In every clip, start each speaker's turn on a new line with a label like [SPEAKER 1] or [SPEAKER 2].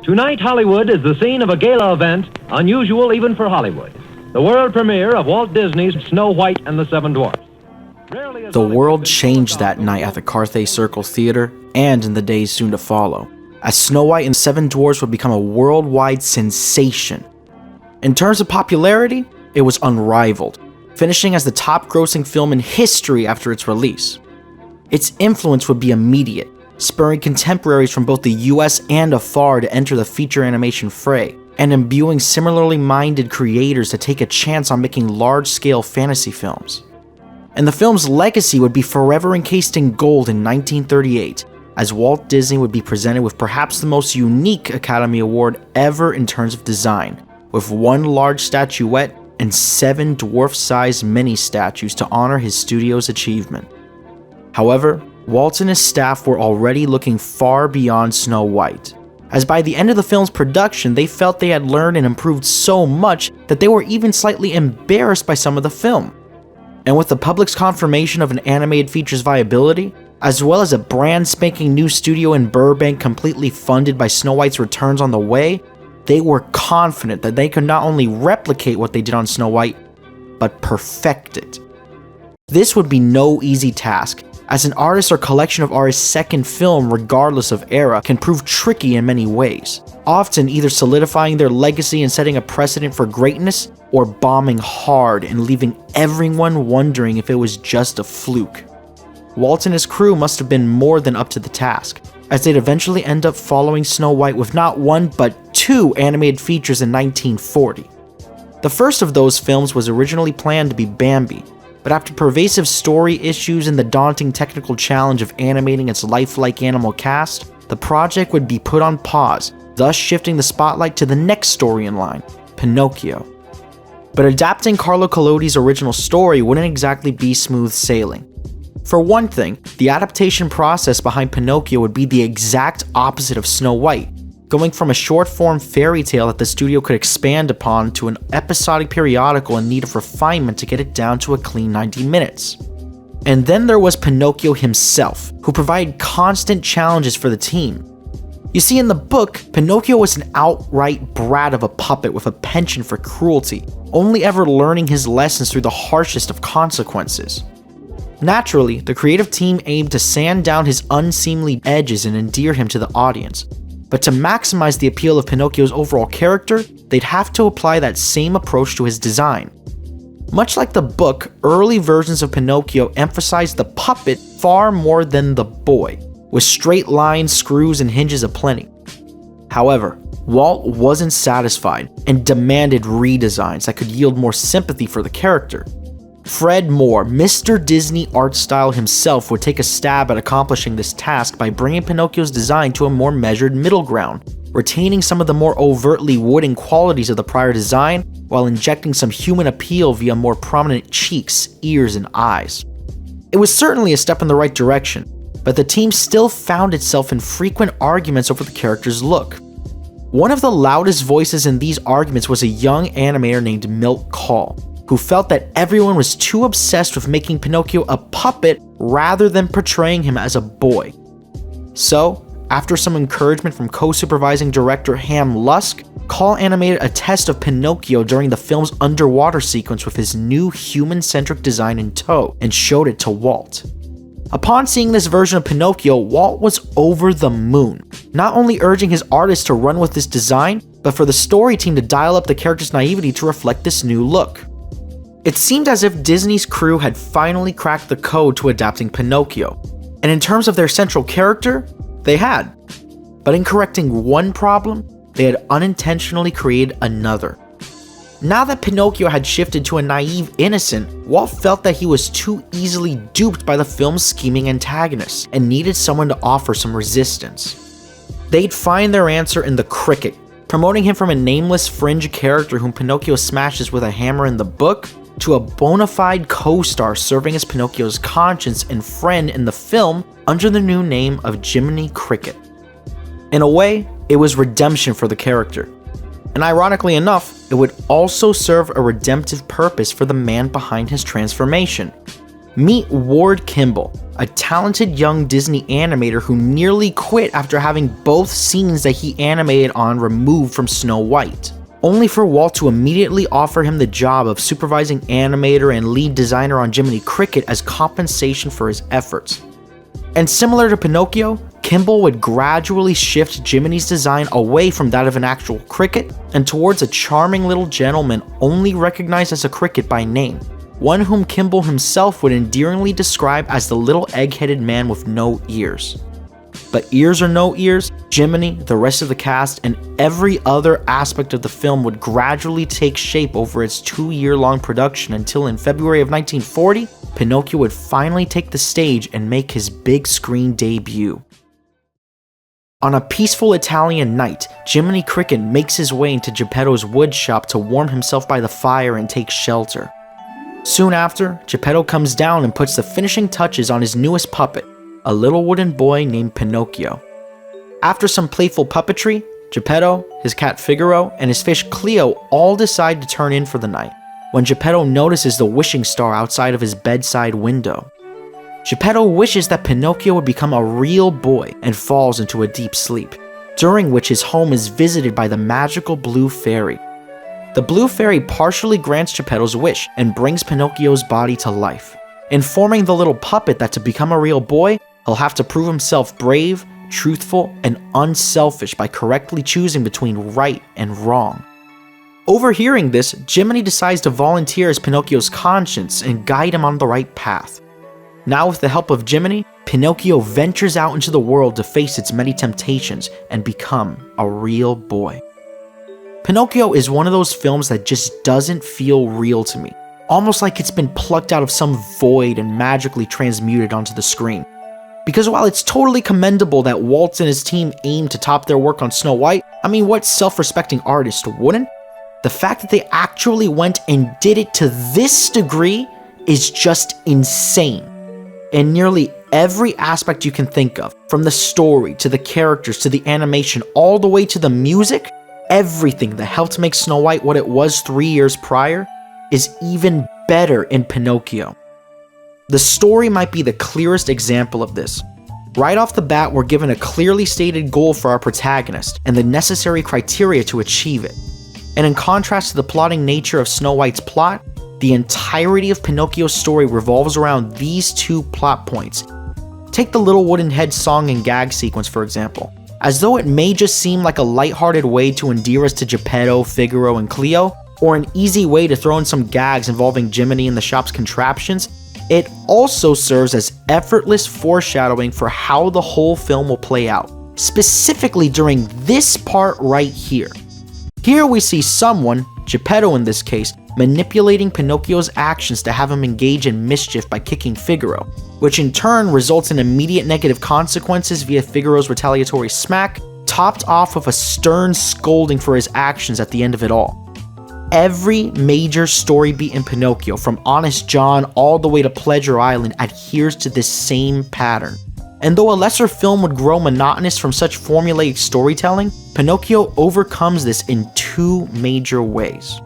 [SPEAKER 1] Tonight, Hollywood is the scene of a gala event unusual even for Hollywood. The world premiere of Walt Disney's Snow White and the Seven Dwarfs.
[SPEAKER 2] The world changed that night at the Carthay Circle Theater and in the days soon to follow, as Snow White and the Seven Dwarfs would become a worldwide sensation. In terms of popularity, it was unrivaled, finishing as the top-grossing film in history after its release. Its influence would be immediate, spurring contemporaries from both the US and afar to enter the feature animation fray, and imbuing similarly minded creators to take a chance on making large-scale fantasy films. And the film's legacy would be forever encased in gold in 1938, as Walt Disney would be presented with perhaps the most unique Academy Award ever in terms of design, with one large statuette and 7 dwarf-sized mini-statues to honor his studio's achievement. However, Walt and his staff were already looking far beyond Snow White, as by the end of the film's production they felt they had learned and improved so much that they were even slightly embarrassed by some of the film. And with the public's confirmation of an animated feature's viability, as well as a brand spanking new studio in Burbank completely funded by Snow White's returns on the way, they were confident that they could not only replicate what they did on Snow White, but perfect it. This would be no easy task, as an artist or collection of artists' second film, regardless of era, can prove tricky in many ways, often either solidifying their legacy and setting a precedent for greatness, or bombing hard and leaving everyone wondering if it was just a fluke. Walt and his crew must have been more than up to the task, as they'd eventually end up following Snow White with not one but 2 animated features in 1940. The first of those films was originally planned to be Bambi, but after pervasive story issues and the daunting technical challenge of animating its lifelike animal cast, the project would be put on pause, thus shifting the spotlight to the next story in line, Pinocchio. But adapting Carlo Collodi's original story wouldn't exactly be smooth sailing. For one thing, the adaptation process behind Pinocchio would be the exact opposite of Snow White, going from a short-form fairy tale that the studio could expand upon to an episodic periodical in need of refinement to get it down to a clean 90 minutes. And then there was Pinocchio himself, who provided constant challenges for the team. You see, in the book, Pinocchio was an outright brat of a puppet with a penchant for cruelty, only ever learning his lessons through the harshest of consequences. Naturally, the creative team aimed to sand down his unseemly edges and endear him to the audience. But to maximize the appeal of Pinocchio's overall character, they'd have to apply that same approach to his design. Much like the book, early versions of Pinocchio emphasized the puppet far more than the boy, with straight lines, screws, and hinges aplenty. However, Walt wasn't satisfied and demanded redesigns that could yield more sympathy for the character. Fred Moore, Mr. Disney art style himself, would take a stab at accomplishing this task by bringing Pinocchio's design to a more measured middle ground, retaining some of the more overtly wooden qualities of the prior design while injecting some human appeal via more prominent cheeks, ears, and eyes. It was certainly a step in the right direction, but the team still found itself in frequent arguments over the character's look. One of the loudest voices in these arguments was a young animator named Milt Kahl, who felt that everyone was too obsessed with making Pinocchio a puppet rather than portraying him as a boy. So, after some encouragement from co-supervising director Ham Lusk, Kahl animated a test of Pinocchio during the film's underwater sequence with his new human-centric design in tow and showed it to Walt. Upon seeing this version of Pinocchio, Walt was over the moon, not only urging his artists to run with this design, but for the story team to dial up the character's naivety to reflect this new look. It seemed as if Disney's crew had finally cracked the code to adapting Pinocchio, and in terms of their central character, they had. But in correcting one problem, they had unintentionally created another. Now that Pinocchio had shifted to a naive innocent, Walt felt that he was too easily duped by the film's scheming antagonists and needed someone to offer some resistance. They'd find their answer in the Cricket, promoting him from a nameless fringe character whom Pinocchio smashes with a hammer in the book, to a bona fide co-star serving as Pinocchio's conscience and friend in the film under the new name of Jiminy Cricket. In a way, it was redemption for the character. And ironically enough, it would also serve a redemptive purpose for the man behind his transformation. Meet Ward Kimball, a talented young Disney animator who nearly quit after having both scenes that he animated on removed from Snow White, only for Walt to immediately offer him the job of supervising animator and lead designer on Jiminy Cricket as compensation for his efforts. And similar to Pinocchio, Kimball would gradually shift Jiminy's design away from that of an actual cricket and towards a charming little gentleman only recognized as a cricket by name, one whom Kimball himself would endearingly describe as the little egg-headed man with no ears. But ears or no ears, Jiminy, the rest of the cast, and every other aspect of the film would gradually take shape over its 2-year-long production until in February of 1940, Pinocchio would finally take the stage and make his big screen debut. On a peaceful Italian night, Jiminy Cricket makes his way into Geppetto's wood shop to warm himself by the fire and take shelter. Soon after, Geppetto comes down and puts the finishing touches on his newest puppet, a little wooden boy named Pinocchio. After some playful puppetry, Geppetto, his cat Figaro, and his fish Cleo all decide to turn in for the night, when Geppetto notices the wishing star outside of his bedside window. Geppetto wishes that Pinocchio would become a real boy and falls into a deep sleep, during which his home is visited by the magical Blue Fairy. The Blue Fairy partially grants Geppetto's wish and brings Pinocchio's body to life, informing the little puppet that to become a real boy, he'll have to prove himself brave, truthful, and unselfish by correctly choosing between right and wrong. Overhearing this, Jiminy decides to volunteer as Pinocchio's conscience and guide him on the right path. Now with the help of Jiminy, Pinocchio ventures out into the world to face its many temptations and become a real boy. Pinocchio is one of those films that just doesn't feel real to me, almost like it's been plucked out of some void and magically transmuted onto the screen. Because while it's totally commendable that Walt and his team aimed to top their work on Snow White, I mean, what self-respecting artist wouldn't? The fact that they actually went and did it to this degree is just insane. In nearly every aspect you can think of, from the story to the characters to the animation all the way to the music, everything that helped make Snow White what it was 3 years prior is even better in Pinocchio. The story might be the clearest example of this. Right off the bat, we're given a clearly stated goal for our protagonist and the necessary criteria to achieve it. And in contrast to the plotting nature of Snow White's plot, the entirety of Pinocchio's story revolves around these 2 plot points. Take the Little Wooden Head song and gag sequence for example. As though it may just seem like a lighthearted way to endear us to Geppetto, Figaro, and Cleo, or an easy way to throw in some gags involving Jiminy and the shop's contraptions, it also serves as effortless foreshadowing for how the whole film will play out, specifically during this part right here. Here we see someone, Geppetto in this case, manipulating Pinocchio's actions to have him engage in mischief by kicking Figaro, which in turn results in immediate negative consequences via Figaro's retaliatory smack, topped off with a stern scolding for his actions at the end of it all. Every major story beat in Pinocchio, from Honest John all the way to Pleasure Island, adheres to this same pattern. And though a lesser film would grow monotonous from such formulaic storytelling, Pinocchio overcomes this in 2 major ways.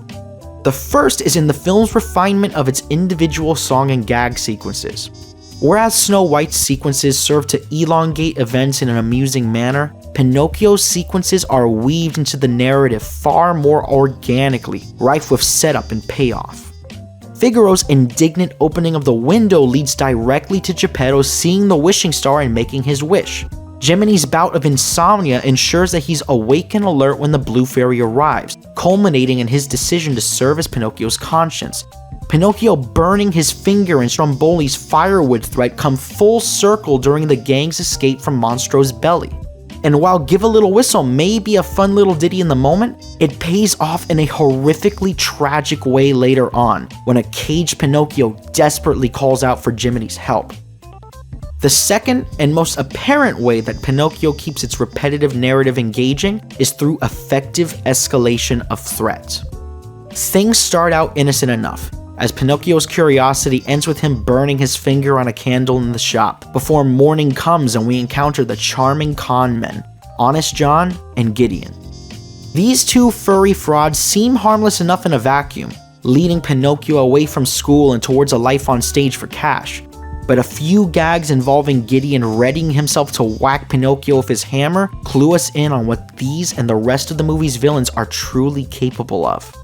[SPEAKER 2] The first is in the film's refinement of its individual song and gag sequences. Whereas Snow White's sequences serve to elongate events in an amusing manner, Pinocchio's sequences are weaved into the narrative far more organically, rife with setup and payoff. Figaro's indignant opening of the window leads directly to Geppetto seeing the wishing star and making his wish. Jiminy's bout of insomnia ensures that he's awake and alert when the Blue Fairy arrives, culminating in his decision to serve as Pinocchio's conscience. Pinocchio burning his finger in Stromboli's firewood threat come full circle during the gang's escape from Monstro's belly. And while Give a Little Whistle may be a fun little ditty in the moment, it pays off in a horrifically tragic way later on, when a caged Pinocchio desperately calls out for Jiminy's help. The second and most apparent way that Pinocchio keeps its repetitive narrative engaging is through effective escalation of threat. Things start out innocent enough, as Pinocchio's curiosity ends with him burning his finger on a candle in the shop, before morning comes and we encounter the charming con men, Honest John and Gideon. These two furry frauds seem harmless enough in a vacuum, leading Pinocchio away from school and towards a life on stage for cash. But a few gags involving Gideon readying himself to whack Pinocchio with his hammer clue us in on what these and the rest of the movie's villains are truly capable of.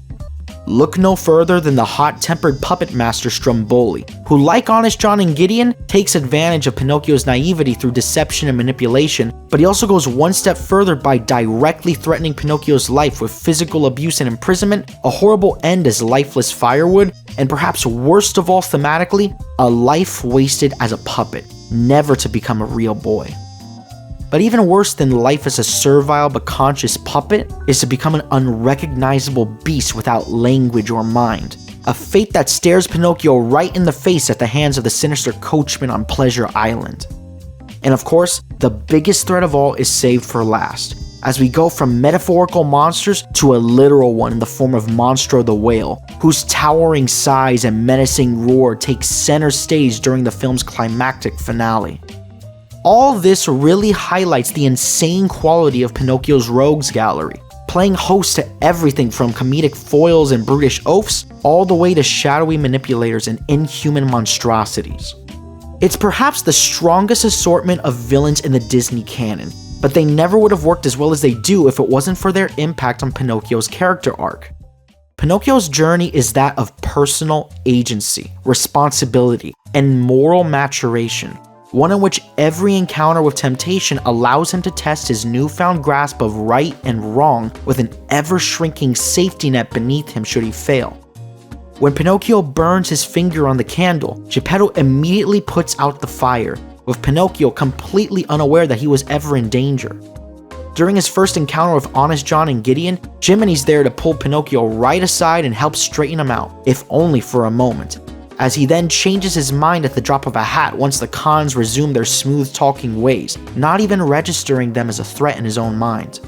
[SPEAKER 2] Look no further than the hot-tempered puppet master Stromboli, who, like Honest John and Gideon, takes advantage of Pinocchio's naivety through deception and manipulation, but he also goes one step further by directly threatening Pinocchio's life with physical abuse and imprisonment, a horrible end as lifeless firewood, and perhaps worst of all thematically, a life wasted as a puppet, never to become a real boy. But even worse than life as a servile but conscious puppet is to become an unrecognizable beast without language or mind. A fate that stares Pinocchio right in the face at the hands of the sinister coachman on Pleasure Island. And of course, the biggest threat of all is saved for last, as we go from metaphorical monsters to a literal one in the form of Monstro the Whale, whose towering size and menacing roar takes center stage during the film's climactic finale. All this really highlights the insane quality of Pinocchio's rogues gallery, playing host to everything from comedic foils and brutish oafs, all the way to shadowy manipulators and inhuman monstrosities. It's perhaps the strongest assortment of villains in the Disney canon, but they never would have worked as well as they do if it wasn't for their impact on Pinocchio's character arc. Pinocchio's journey is that of personal agency, responsibility, and moral maturation, one in which every encounter with temptation allows him to test his newfound grasp of right and wrong with an ever-shrinking safety net beneath him should he fail. When Pinocchio burns his finger on the candle, Geppetto immediately puts out the fire, with Pinocchio completely unaware that he was ever in danger. During his first encounter with Honest John and Gideon, Jiminy's there to pull Pinocchio right aside and help straighten him out, if only for a moment, as he then changes his mind at the drop of a hat once the cons resume their smooth-talking ways, not even registering them as a threat in his own mind.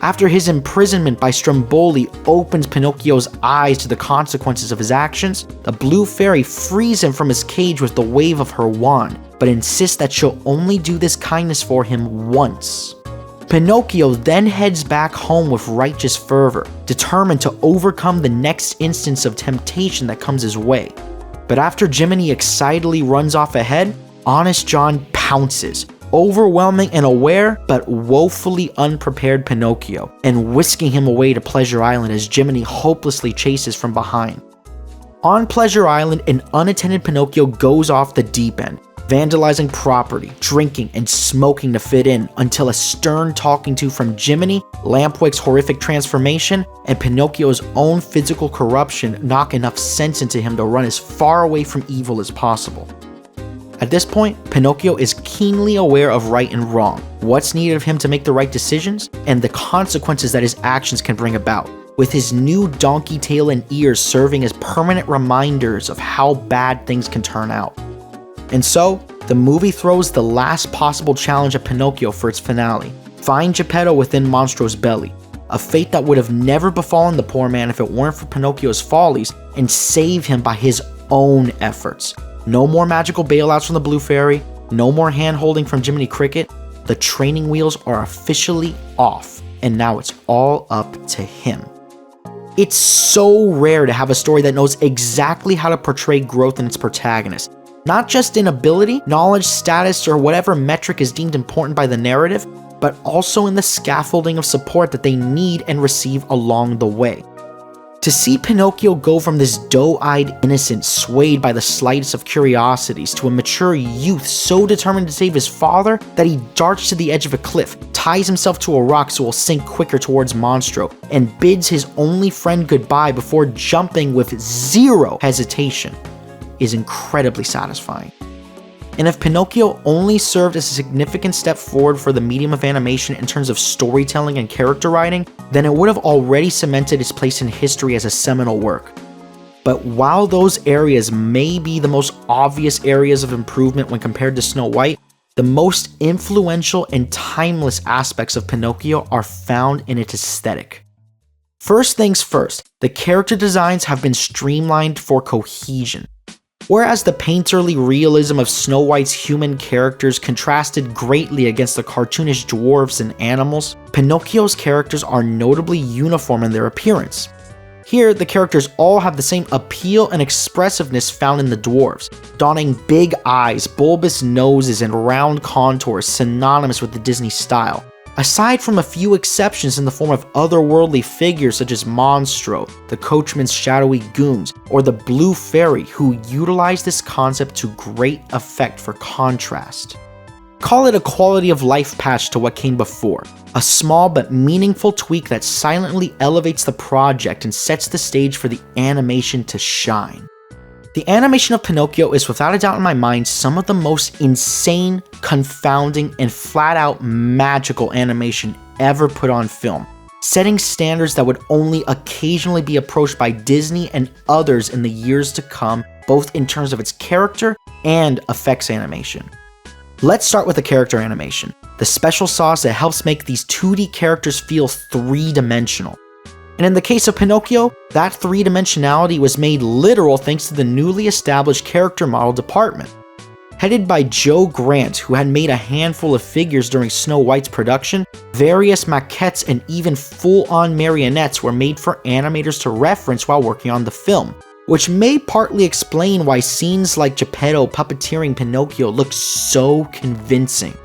[SPEAKER 2] After his imprisonment by Stromboli opens Pinocchio's eyes to the consequences of his actions, the Blue Fairy frees him from his cage with the wave of her wand, but insists that she'll only do this kindness for him once. Pinocchio then heads back home with righteous fervor, determined to overcome the next instance of temptation that comes his way. But after Jiminy excitedly runs off ahead, Honest John pounces, overwhelming and aware but woefully unprepared Pinocchio, and whisking him away to Pleasure Island as Jiminy hopelessly chases from behind. On Pleasure Island, an unattended Pinocchio goes off the deep end, vandalizing property, drinking, and smoking to fit in, until a stern talking to from Jiminy, Lampwick's horrific transformation, and Pinocchio's own physical corruption knock enough sense into him to run as far away from evil as possible. At this point, Pinocchio is keenly aware of right and wrong, what's needed of him to make the right decisions, and the consequences that his actions can bring about, with his new donkey tail and ears serving as permanent reminders of how bad things can turn out. And so, the movie throws the last possible challenge at Pinocchio for its finale: find Geppetto within Monstro's belly, a fate that would have never befallen the poor man if it weren't for Pinocchio's follies, and save him by his own efforts. No more magical bailouts from the Blue Fairy, no more hand-holding from Jiminy Cricket. The training wheels are officially off, and now it's all up to him. It's so rare to have a story that knows exactly how to portray growth in its protagonist, not just in ability, knowledge, status, or whatever metric is deemed important by the narrative, but also in the scaffolding of support that they need and receive along the way. To see Pinocchio go from this doe-eyed innocent swayed by the slightest of curiosities to a mature youth so determined to save his father that he darts to the edge of a cliff, ties himself to a rock so he'll sink quicker towards Monstro, and bids his only friend goodbye before jumping with zero hesitation, is incredibly satisfying. And if Pinocchio only served as a significant step forward for the medium of animation in terms of storytelling and character writing, then it would have already cemented its place in history as a seminal work. But while those areas may be the most obvious areas of improvement when compared to Snow White, the most influential and timeless aspects of Pinocchio are found in its aesthetic. First things first, the character designs have been streamlined for cohesion. Whereas the painterly realism of Snow White's human characters contrasted greatly against the cartoonish dwarves and animals, Pinocchio's characters are notably uniform in their appearance. Here, the characters all have the same appeal and expressiveness found in the dwarves, donning big eyes, bulbous noses, and round contours synonymous with the Disney style. Aside from a few exceptions in the form of otherworldly figures such as Monstro, the coachman's shadowy goons, or the Blue Fairy, who utilize this concept to great effect for contrast. Call it a quality of life patch to what came before, a small but meaningful tweak that silently elevates the project and sets the stage for the animation to shine. The animation of Pinocchio is without a doubt in my mind some of the most insane, confounding, and flat-out magical animation ever put on film, setting standards that would only occasionally be approached by Disney and others in the years to come, both in terms of its character and effects animation. Let's start with the character animation, the special sauce that helps make these 2D characters feel three-dimensional. And in the case of Pinocchio, that three-dimensionality was made literal thanks to the newly established character model department. Headed by Joe Grant, who had made a handful of figures during Snow White's production, various maquettes and even full-on marionettes were made for animators to reference while working on the film, which may partly explain why scenes like Geppetto puppeteering Pinocchio look so convincing.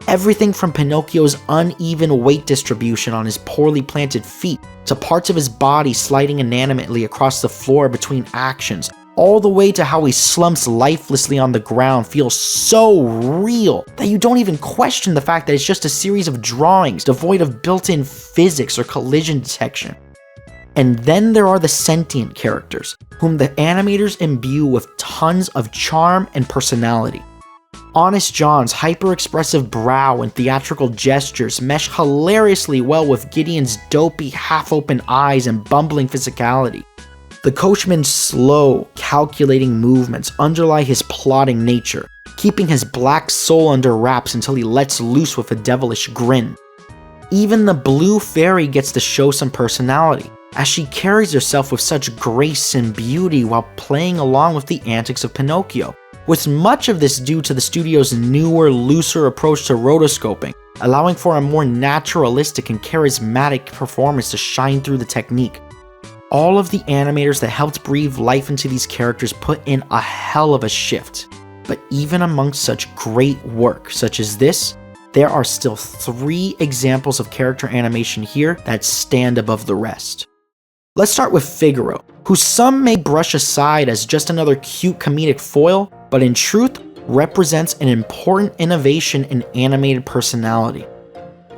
[SPEAKER 2] Everything from Pinocchio's uneven weight distribution on his poorly planted feet, to parts of his body sliding inanimately across the floor between actions, all the way to how he slumps lifelessly on the ground feels so real that you don't even question the fact that it's just a series of drawings devoid of built-in physics or collision detection. And then there are the sentient characters, whom the animators imbue with tons of charm and personality. Honest John's hyper-expressive brow and theatrical gestures mesh hilariously well with Gideon's dopey, half-open eyes and bumbling physicality. The coachman's slow, calculating movements underlie his plotting nature, keeping his black soul under wraps until he lets loose with a devilish grin. Even the Blue Fairy gets to show some personality, as she carries herself with such grace and beauty while playing along with the antics of Pinocchio, with much of this due to the studio's newer, looser approach to rotoscoping, allowing for a more naturalistic and charismatic performance to shine through the technique. All of the animators that helped breathe life into these characters put in a hell of a shift, but even amongst such great work such as this, there are still 3 examples of character animation here that stand above the rest. Let's start with Figaro, who some may brush aside as just another cute comedic foil, but in truth represents an important innovation in animated personality.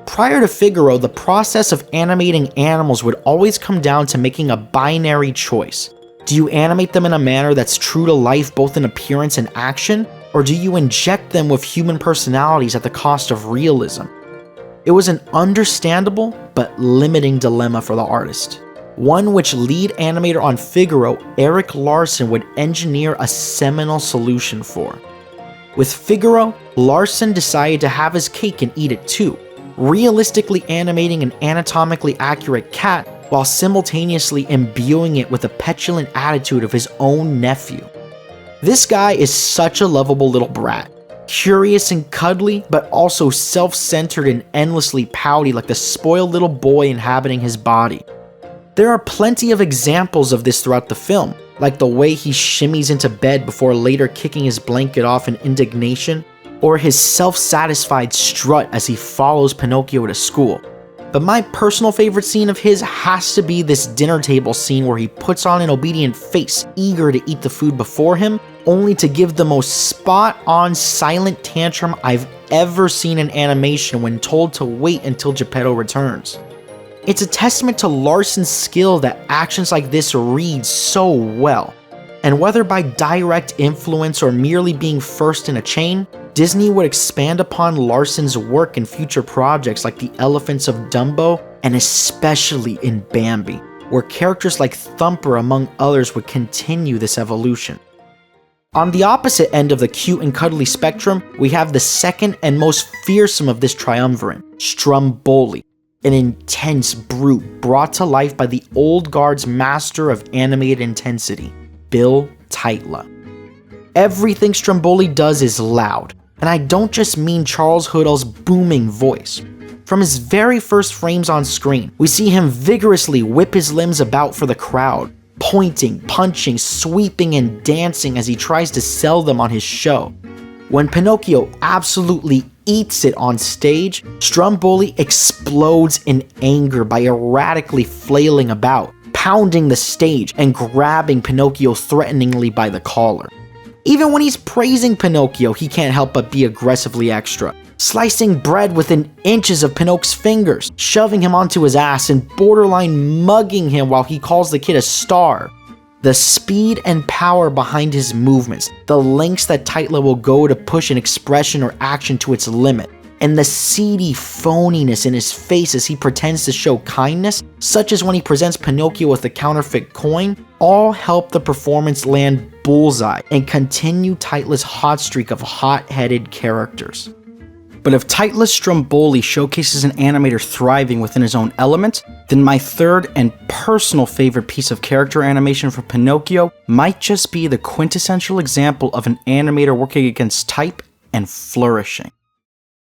[SPEAKER 2] Prior to Figaro, the process of animating animals would always come down to making a binary choice. Do you animate them in a manner that's true to life both in appearance and action, or do you inject them with human personalities at the cost of realism? It was an understandable but limiting dilemma for the artist, one which lead animator on Figaro, Eric Larson, would engineer a seminal solution for. With Figaro, Larson decided to have his cake and eat it too, realistically animating an anatomically accurate cat while simultaneously imbuing it with the petulant attitude of his own nephew. This guy is such a lovable little brat, curious and cuddly, but also self-centered and endlessly pouty like the spoiled little boy inhabiting his body. There are plenty of examples of this throughout the film, like the way he shimmies into bed before later kicking his blanket off in indignation, or his self-satisfied strut as he follows Pinocchio to school. But my personal favorite scene of his has to be this dinner table scene where he puts on an obedient face, eager to eat the food before him, only to give the most spot-on silent tantrum I've ever seen in animation when told to wait until Geppetto returns. It's a testament to Larson's skill that actions like this read so well. And whether by direct influence or merely being first in a chain, Disney would expand upon Larson's work in future projects like The Elephants of Dumbo and especially in Bambi, where characters like Thumper among others would continue this evolution. On the opposite end of the cute and cuddly spectrum, we have the second and most fearsome of this triumvirate, Stromboli, an intense brute brought to life by the old guard's master of animated intensity, Bill Teitla. Everything Stromboli does is loud, and I don't just mean Charles Hoodle's booming voice. From his very first frames on screen, we see him vigorously whip his limbs about for the crowd, pointing, punching, sweeping, and dancing as he tries to sell them on his show. When Pinocchio absolutely eats it on stage, Stromboli explodes in anger by erratically flailing about, pounding the stage and grabbing Pinocchio threateningly by the collar. Even when he's praising Pinocchio, he can't help but be aggressively extra, slicing bread within inches of Pinocchio's fingers, shoving him onto his ass and borderline mugging him while he calls the kid a star. The speed and power behind his movements, the lengths that Tytla will go to push an expression or action to its limit, and the seedy phoniness in his face as he pretends to show kindness, such as when he presents Pinocchio with a counterfeit coin, all help the performance land bullseye and continue Tytla's hot streak of hot-headed characters. But if Tytla's Stromboli showcases an animator thriving within his own element, then my third and personal favorite piece of character animation for Pinocchio might just be the quintessential example of an animator working against type and flourishing.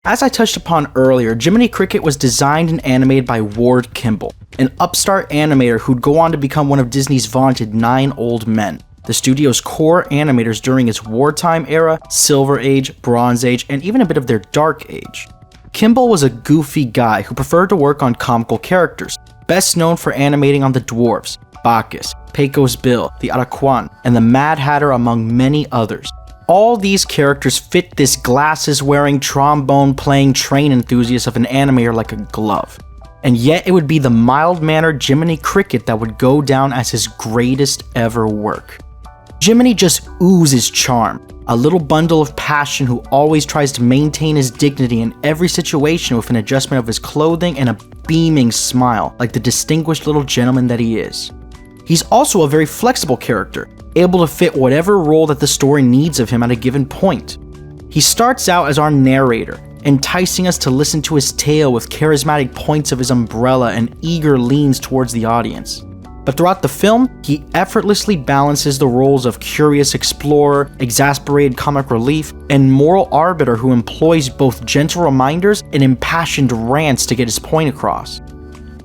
[SPEAKER 2] As I touched upon earlier, Jiminy Cricket was designed and animated by Ward Kimball, an upstart animator who'd go on to become one of Disney's vaunted 9 old men, the studio's core animators during its wartime era, Silver Age, Bronze Age, and even a bit of their Dark Age. Kimball was a goofy guy who preferred to work on comical characters, best known for animating on the Dwarfs, Bacchus, Pecos Bill, the Araquan, and the Mad Hatter among many others. All these characters fit this glasses-wearing, trombone-playing train enthusiast of an animator like a glove. And yet it would be the mild-mannered Jiminy Cricket that would go down as his greatest ever work. Jiminy just oozes charm, a little bundle of passion who always tries to maintain his dignity in every situation with an adjustment of his clothing and a beaming smile, like the distinguished little gentleman that he is. He's also a very flexible character, able to fit whatever role that the story needs of him at a given point. He starts out as our narrator, enticing us to listen to his tale with charismatic points of his umbrella and eager leans towards the audience. But throughout the film, he effortlessly balances the roles of curious explorer, exasperated comic relief, and moral arbiter who employs both gentle reminders and impassioned rants to get his point across.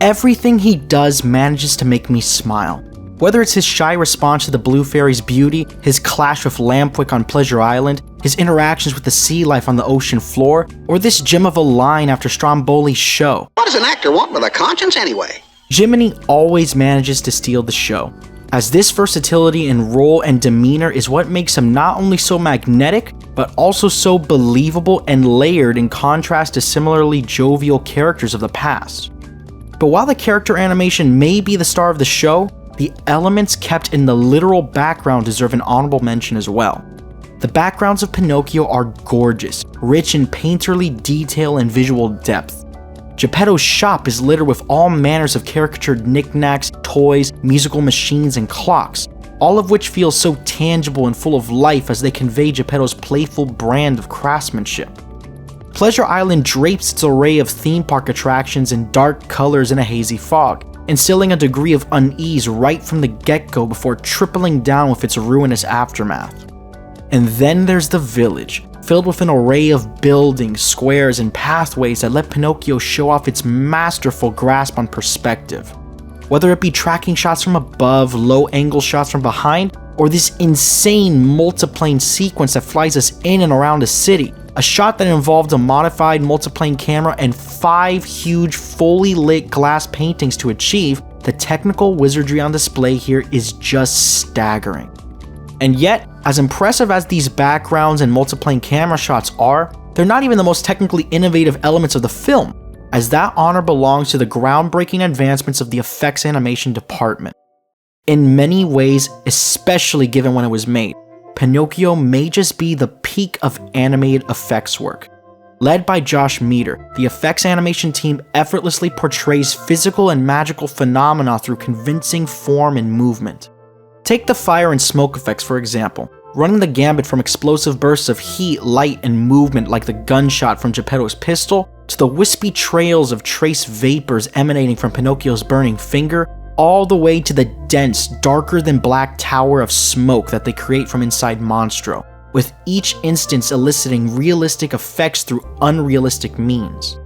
[SPEAKER 2] Everything he does manages to make me smile. Whether it's his shy response to the Blue Fairy's beauty, his clash with Lampwick on Pleasure Island, his interactions with the sea life on the ocean floor, or this gem of a line after Stromboli's show.
[SPEAKER 3] What does an actor want with a conscience anyway?
[SPEAKER 2] Jiminy always manages to steal the show, as this versatility in role and demeanor is what makes him not only so magnetic, but also so believable and layered in contrast to similarly jovial characters of the past. But while the character animation may be the star of the show, the elements kept in the literal background deserve an honorable mention as well. The backgrounds of Pinocchio are gorgeous, rich in painterly detail and visual depth. Geppetto's shop is littered with all manners of caricatured knickknacks, toys, musical machines, and clocks, all of which feel so tangible and full of life as they convey Geppetto's playful brand of craftsmanship. Pleasure Island drapes its array of theme park attractions in dark colors and a hazy fog, instilling a degree of unease right from the get-go before tripling down with its ruinous aftermath. And then there's the village, filled with an array of buildings, squares, and pathways that let Pinocchio show off its masterful grasp on perspective. Whether it be tracking shots from above, low-angle shots from behind, or this insane multiplane sequence that flies us in and around the city, a shot that involved a modified multiplane camera and 5 huge fully lit glass paintings to achieve, the technical wizardry on display here is just staggering. And yet, as impressive as these backgrounds and multiplane camera shots are, they're not even the most technically innovative elements of the film, as that honor belongs to the groundbreaking advancements of the effects animation department. In many ways, especially given when it was made, Pinocchio may just be the peak of animated effects work. Led by Josh Meader, the effects animation team effortlessly portrays physical and magical phenomena through convincing form and movement. Take the fire and smoke effects for example, running the gambit from explosive bursts of heat, light, and movement like the gunshot from Geppetto's pistol, to the wispy trails of trace vapors emanating from Pinocchio's burning finger, all the way to the dense, darker than black tower of smoke that they create from inside Monstro, with each instance eliciting realistic effects through unrealistic means.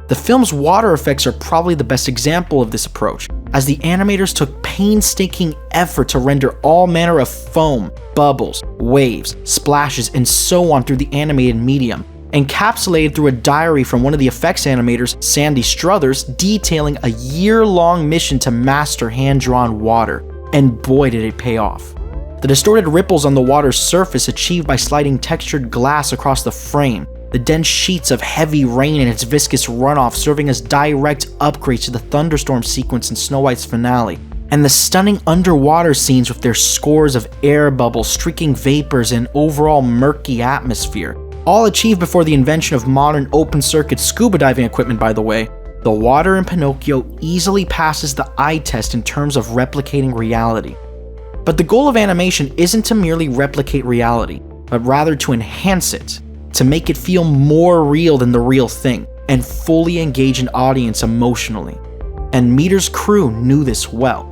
[SPEAKER 2] The film's water effects are probably the best example of this approach, as the animators took painstaking effort to render all manner of foam, bubbles, waves, splashes, and so on through the animated medium, encapsulated through a diary from one of the effects animators, Sandy Struthers, detailing a year-long mission to master hand-drawn water, and boy did it pay off. The distorted ripples on the water's surface achieved by sliding textured glass across the frame, the dense sheets of heavy rain and its viscous runoff serving as direct upgrades to the thunderstorm sequence in Snow White's finale, and the stunning underwater scenes with their scores of air bubbles, streaking vapors, and overall murky atmosphere, all achieved before the invention of modern open-circuit scuba diving equipment, by the way. The water in Pinocchio easily passes the eye test in terms of replicating reality. But the goal of animation isn't to merely replicate reality, but rather to enhance it, to make it feel more real than the real thing, and fully engage an audience emotionally. And Meter's crew knew this well.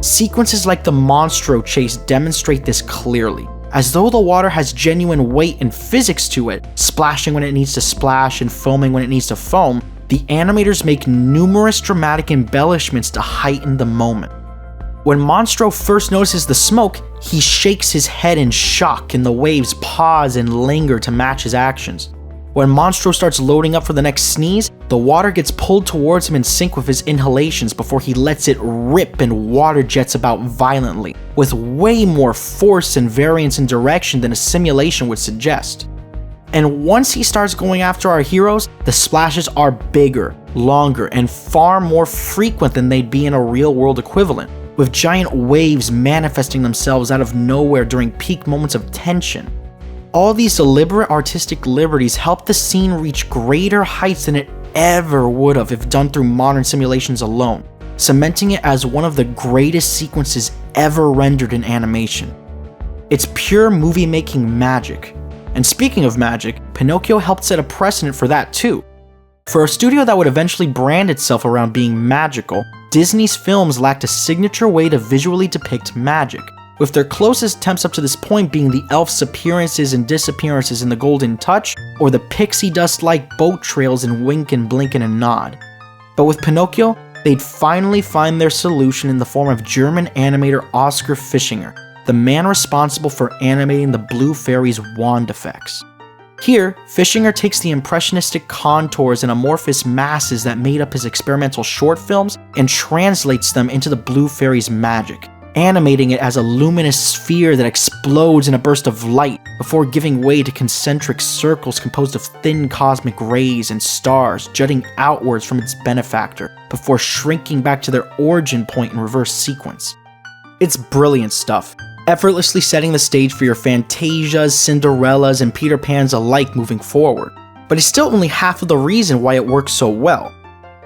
[SPEAKER 2] Sequences like the Monstro chase demonstrate this clearly, as though the water has genuine weight and physics to it, splashing when it needs to splash and foaming when it needs to foam. The animators make numerous dramatic embellishments to heighten the moment. When Monstro first notices the smoke, he shakes his head in shock and the waves pause and linger to match his actions. When Monstro starts loading up for the next sneeze, the water gets pulled towards him in sync with his inhalations before he lets it rip and water jets about violently, with way more force and variance in direction than a simulation would suggest. And once he starts going after our heroes, the splashes are bigger, longer, and far more frequent than they'd be in a real-world equivalent, with giant waves manifesting themselves out of nowhere during peak moments of tension. All these deliberate artistic liberties help the scene reach greater heights than it ever would have if done through modern simulations alone, cementing it as one of the greatest sequences ever rendered in animation. It's pure movie-making magic. And speaking of magic, Pinocchio helped set a precedent for that too. For a studio that would eventually brand itself around being magical, Disney's films lacked a signature way to visually depict magic, with their closest attempts up to this point being the elf's appearances and disappearances in The Golden Touch, or the pixie dust-like boat trails in Wink and Blink and a Nod. But with Pinocchio, they'd finally find their solution in the form of German animator Oskar Fischinger, the man responsible for animating the Blue Fairy's wand effects. Here, Fischinger takes the impressionistic contours and amorphous masses that made up his experimental short films and translates them into the Blue Fairy's magic, animating it as a luminous sphere that explodes in a burst of light before giving way to concentric circles composed of thin cosmic rays and stars jutting outwards from its benefactor before shrinking back to their origin point in reverse sequence. It's brilliant stuff, effortlessly setting the stage for your Fantasias, Cinderellas, and Peter Pans alike moving forward. But it's still only half of the reason why it works so well.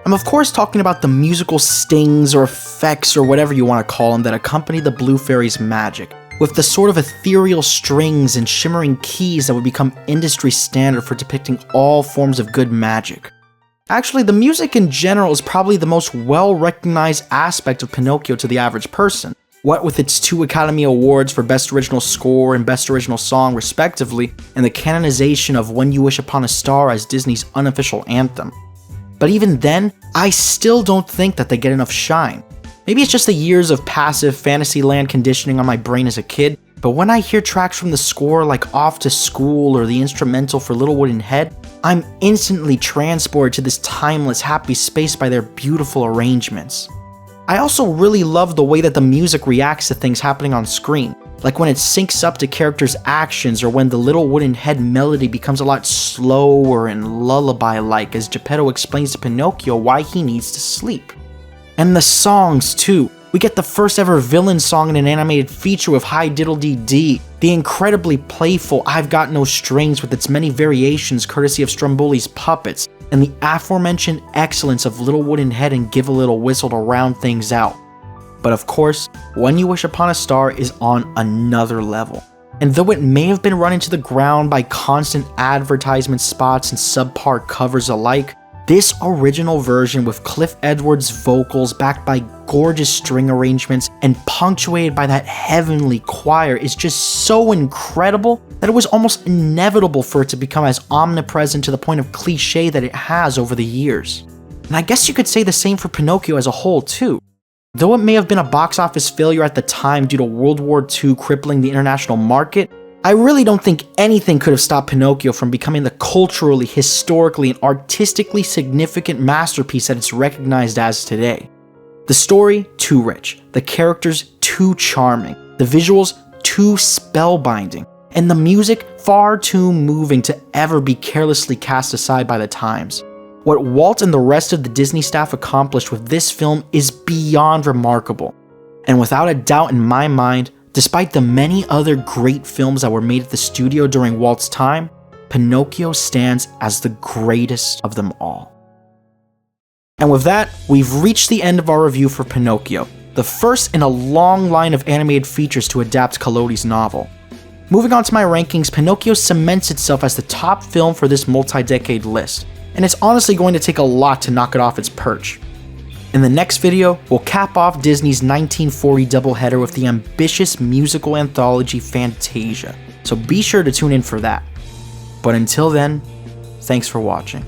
[SPEAKER 2] I'm of course talking about the musical stings or effects or whatever you want to call them that accompany the Blue Fairy's magic, with the sort of ethereal strings and shimmering keys that would become industry standard for depicting all forms of good magic. Actually, the music in general is probably the most well-recognized aspect of Pinocchio to the average person. What with its 2 Academy Awards for Best Original Score and Best Original Song respectively, and the canonization of When You Wish Upon a Star as Disney's unofficial anthem. But even then, I still don't think that they get enough shine. Maybe it's just the years of passive Fantasyland conditioning on my brain as a kid, but when I hear tracks from the score like Off to School or the instrumental for Little Wooden Head, I'm instantly transported to this timeless, happy space by their beautiful arrangements. I also really love the way that the music reacts to things happening on screen, like when it syncs up to characters' actions or when the Little Wooden Head melody becomes a lot slower and lullaby-like as Geppetto explains to Pinocchio why he needs to sleep. And the songs too. We get the first ever villain song in an animated feature with Hi Diddle-Dee Dee, the incredibly playful I've Got No Strings with its many variations courtesy of Stromboli's puppets, and the aforementioned excellence of Little Wooden Head and Give a Little Whistle to round things out. But of course, When You Wish Upon a Star is on another level. And though it may have been run into the ground by constant advertisement spots and subpar covers alike, This original version with Cliff Edwards' vocals backed by gorgeous string arrangements and punctuated by that heavenly choir is just so incredible that it was almost inevitable for it to become as omnipresent to the point of cliche that it has over the years. And I guess you could say the same for Pinocchio as a whole too. Though it may have been a box office failure at the time due to World War II crippling the international market, I really don't think anything could have stopped Pinocchio from becoming the culturally, historically, and artistically significant masterpiece that it's recognized as today. The story, too rich. The characters, too charming. The visuals, too spellbinding. And the music, far too moving to ever be carelessly cast aside by the times. What Walt and the rest of the Disney staff accomplished with this film is beyond remarkable. And without a doubt in my mind, despite the many other great films that were made at the studio during Walt's time, Pinocchio stands as the greatest of them all. And with that, we've reached the end of our review for Pinocchio, the first in a long line of animated features to adapt Collodi's novel. Moving on to my rankings, Pinocchio cements itself as the top film for this multi-decade list, and it's honestly going to take a lot to knock it off its perch. In the next video, we'll cap off Disney's 1940 doubleheader with the ambitious musical anthology Fantasia, so be sure to tune in for that. But until then, thanks for watching.